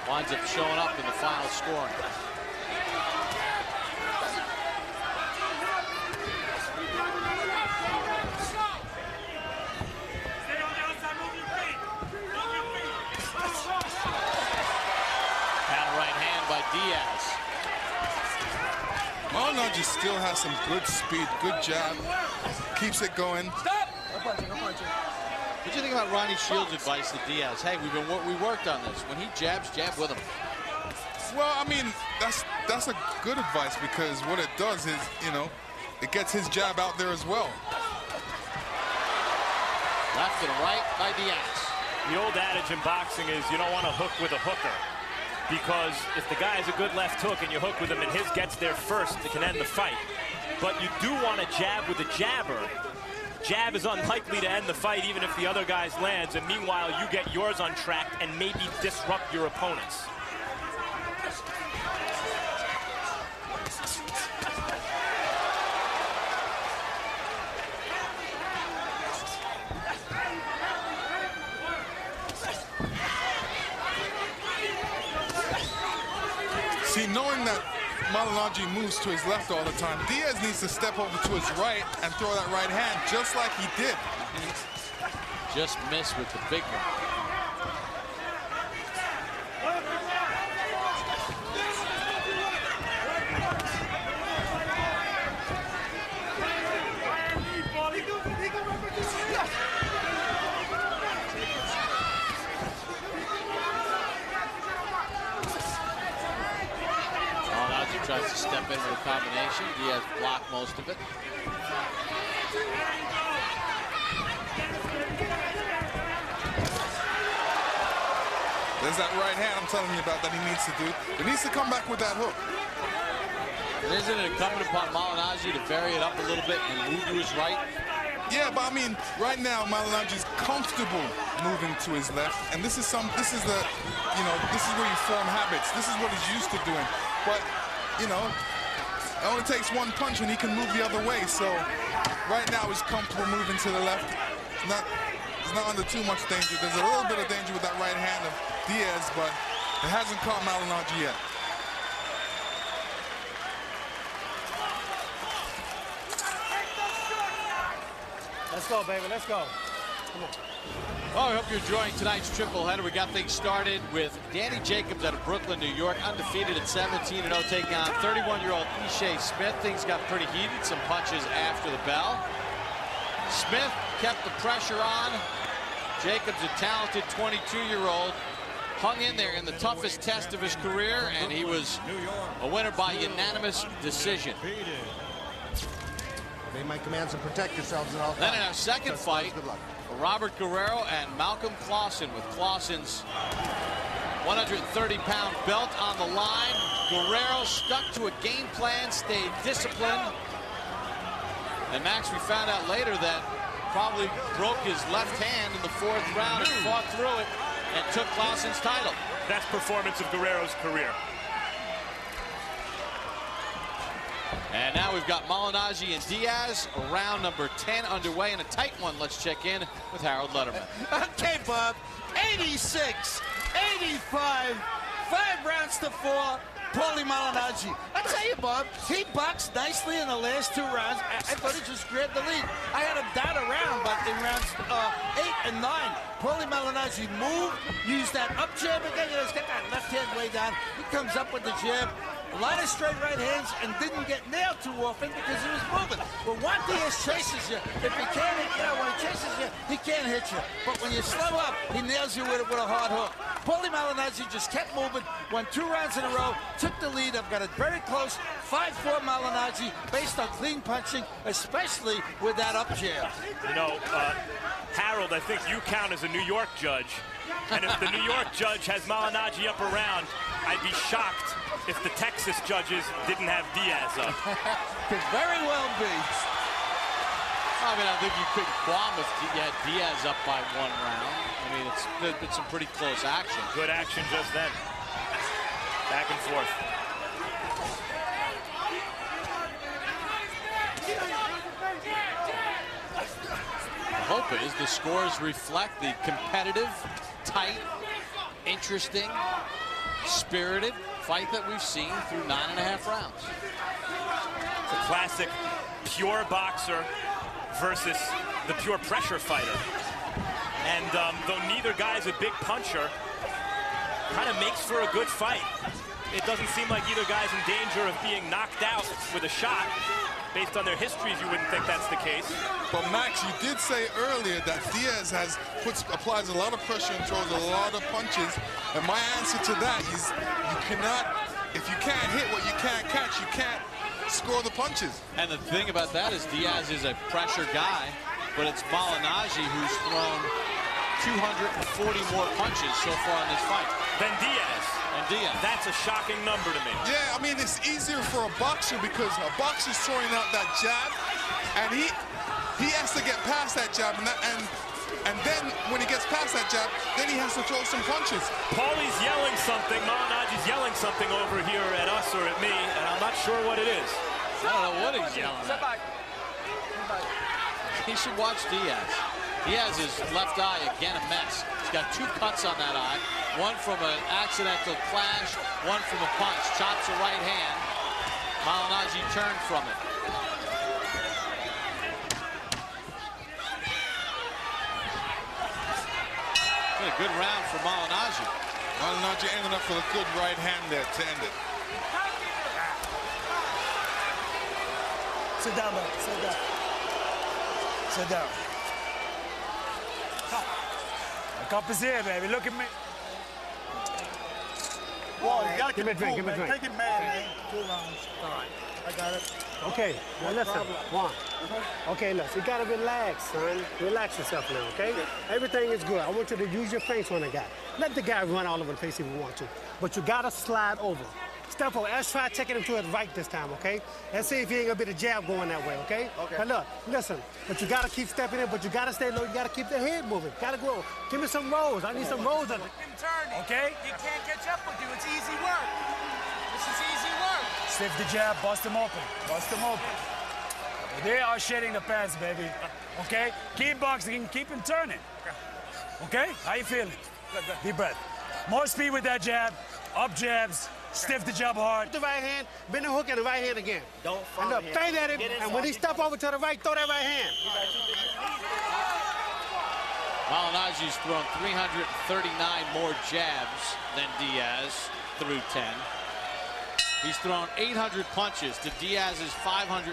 winds up showing up in the final scoring. Diaz. Malignaggi still has some good speed, good jab, keeps it going. Stop! What do you think about Ronnie Shields' advice to Diaz? Hey, we worked on this. When he jabs, jab with him. Well, I mean, that's a good advice, because what it does is, you know, it gets his jab out there as well. Left and right by Diaz. The old adage in boxing is you don't want to hook with a hooker. Because if the guy has a good left hook and you hook with him and his gets there first, it can end the fight. But you do want to jab with a jabber. Jab is unlikely to end the fight even if the other guy's lands, and meanwhile you get yours untracked and maybe disrupt your opponent's. See, knowing that Malignaggi moves to his left all the time, Diaz needs to step over to his right and throw that right hand just like he did. Just missed with the big one. Tries to step in with a combination. Diaz blocked most of it. There's that right hand I'm telling you about that he needs to do. He needs to come back with that hook. Isn't it incumbent upon Malignaggi to vary it up a little bit and move to his right? Yeah, but I mean, right now Malignaggi's comfortable moving to his left, and this is the, you know, this is where you form habits. This is what he's used to doing. But you know, it only takes one punch and he can move the other way. So right now he's comfortable moving to the left. He's not under too much danger. There's a little bit of danger with that right hand of Diaz, but it hasn't caught Malignaggi yet. Let's go, baby. Let's go. Come on. Well, I hope you're enjoying tonight's triple header. We got things started with Danny Jacobs out of Brooklyn, New York, undefeated at 17-0, taking on 31-year-old Ishe Smith. Things got pretty heated, some punches after the bell. Smith kept the pressure on. Jacobs, a talented 22-year-old, hung in there in the toughest test of his career, and he was a winner by unanimous decision. They might command some protect yourselves at all times. Then in our second fight, Robert Guerrero and Malcolm Clausen, with Clausen's 130-pound belt on the line. Guerrero stuck to a game plan, stayed disciplined. And Max, we found out later that probably broke his left hand in the fourth round and fought through it and took Clausen's title. Best performance of Guerrero's career. And now we've got Malignaggi and Diaz, round number 10 underway, and a tight one. Let's check in with Harold Letterman. Okay, Bob, 86, 85, 5 rounds to 4. Paulie Malignaggi. I tell you, Bob, he boxed nicely in the last 2 rounds. I thought he just grabbed the lead. I had him down around, but in rounds 8 and 9, Paulie Malignaggi moved, used that up jab again. You know, he's got that left hand way down. He comes up with the jab. A lot of straight right hands, and didn't get nailed too often because he was moving. But Juan Diaz chases you. If he can't, you know, when he chases you, he can't hit you. But when you slow up, he nails you with a hard hook. Paulie Malignaggi just kept moving, won 2 rounds in a row, took the lead. I've got it very close, 5-4 Malignaggi, based on clean punching, especially with that up jab. You know, Harold, I think you count as a New York judge. And if the New York judge has Malignaggi up around, I'd be shocked if the Texas judges didn't have Diaz up. Could very well be. I mean, I think you couldn't qualm if you had Diaz up by 1 round. I mean, it's been some pretty close action. Good action just then. Back and forth. The hope is the scores reflect the competitive, tight, interesting, spirited fight that we've seen through 9.5 rounds. It's a classic pure boxer versus the pure pressure fighter. And though neither guy's a big puncher, kind of makes for a good fight. It doesn't seem like either guy's in danger of being knocked out with a shot. Based on their histories, you wouldn't think that's the case. But Max, you did say earlier that Diaz applies a lot of pressure and throws a lot of punches. And my answer to that is you cannot, if you can't hit what you can't catch, you can't score the punches. And the thing about that is Diaz is a pressure guy, but it's Malignaggi who's thrown 240 more punches so far in this fight. Than Diaz. And Diaz. That's a shocking number to me. Yeah, I mean, it's easier for a boxer because a boxer's throwing out that jab, and he has to get past that jab, and then when he gets past that jab, then he has to throw some punches. Paulie's yelling something, Malignaggi's yelling something over here at us or at me, and I'm not sure what it is. I don't know what he's yelling at. He should watch Diaz. Diaz's left eye, again, a mess. He's got 2 cuts on that eye. One from an accidental clash, one from a punch. Chops a right hand. Malignaggi turned from it. Been a good round for Malignaggi. Malignaggi ended up with a good right hand there to end it. Sit down, bro. Sit down. Sit down. The cup is here, baby. Look at me. Whoa, you gotta Give me a drink, give me a drink. Take it, man. 2 rounds. All right, I got it. Okay, now listen, Juan. Okay, look, you gotta relax, son. Relax yourself now, okay? Everything is good. I want you to use your face on the guy. Let the guy run all over the place if you want to. But you gotta slide over. Step over. Let's try taking him to his right this time, okay? Let's see if he ain't gonna be the jab going that way, okay? Okay. But look, listen, but you gotta keep stepping in, but you gotta stay low. You gotta keep the head moving. Gotta go. Give me some rolls. I need some rolls of it. Okay? You can't catch up with you. It's easy work. This is easy work. Stiff the jab, bust him open. Bust him open. They are shedding the pants, baby. Okay? Keep boxing, keep him turning. Okay? How you feeling? Deep breath. More speed with that jab. Up jabs. Stiff the jab hard. The right hand, bend the hook in the right hand again. Don't And look, feint at him, and when he step over to the right, throw that right hand. Malignaggi's thrown 339 more jabs than Diaz through 10. He's thrown 800 punches to Diaz's 554.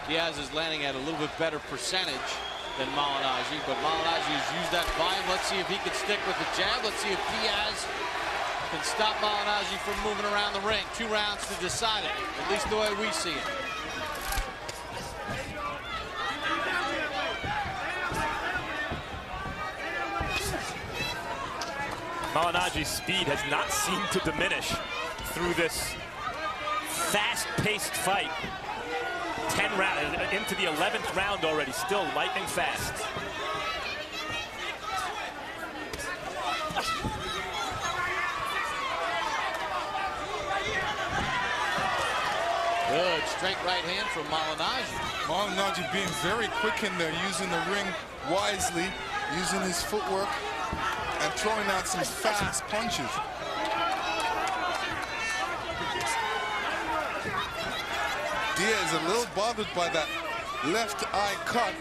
Diaz is landing at a little bit better percentage than Malignaggi, but Malignaggi has used that volume. Let's see if he can stick with the jab. Let's see if Diaz can stop Malignaggi from moving around the ring. 2 rounds to decide it, at least the way we see it. Malignaggi's speed has not seemed to diminish through this fast-paced fight. 10 rounds, into the 11th round already, still lightning fast. Good straight right hand from Malignaggi. Malignaggi being very quick in there, using the ring wisely, using his footwork, and throwing out some fast punches. Diaz a little bothered by that left eye cut.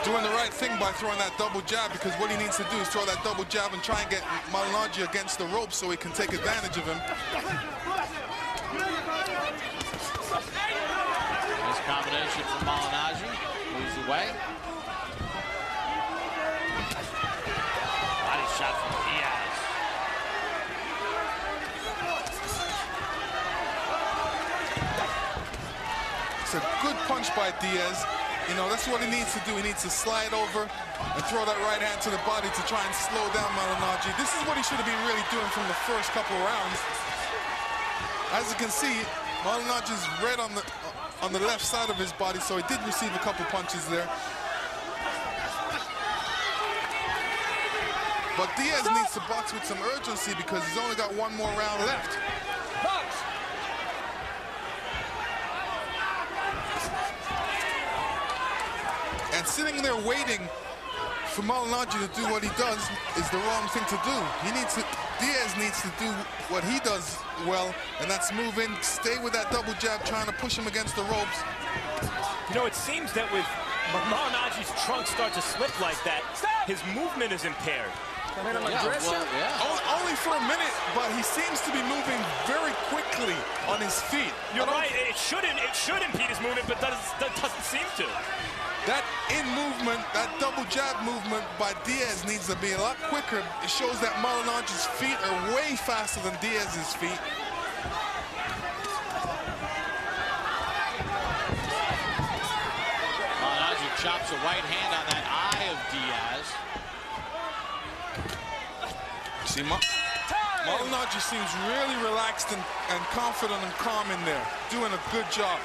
Doing the right thing by throwing that double jab, because what he needs to do is throw that double jab and try and get Malignaggi against the rope so he can take advantage of him. Nice combination from Malignaggi. Moves away. Body shot from Diaz. It's a good punch by Diaz. You know, that's what he needs to do. He needs to slide over and throw that right hand to the body to try and slow down Malignaggi. This is what he should have been really doing from the first couple of rounds. As you can see, Malignaggi's red on the left side of his body, so he did receive a couple punches there. But Diaz needs to box with some urgency because he's only got 1 more round left. Box. And sitting there waiting for Malignaggi to do what he does is the wrong thing to do. Diaz needs to do what he does well, and that's move in, stay with that double jab, trying to push him against the ropes. You know, it seems that with Malignaggi's trunk start to slip like that, his movement is impaired. Only for a minute, but he seems to be moving very quickly on his feet. You're right. It should impede his movement, but that doesn't seem to. That in movement, that double jab movement by Diaz needs to be a lot quicker. It shows that Malignaggi's feet are way faster than Diaz's feet. Malignaggi chops a right hand on that eye of Diaz. See, Malignaggi seems really relaxed and confident and calm in there, doing a good job.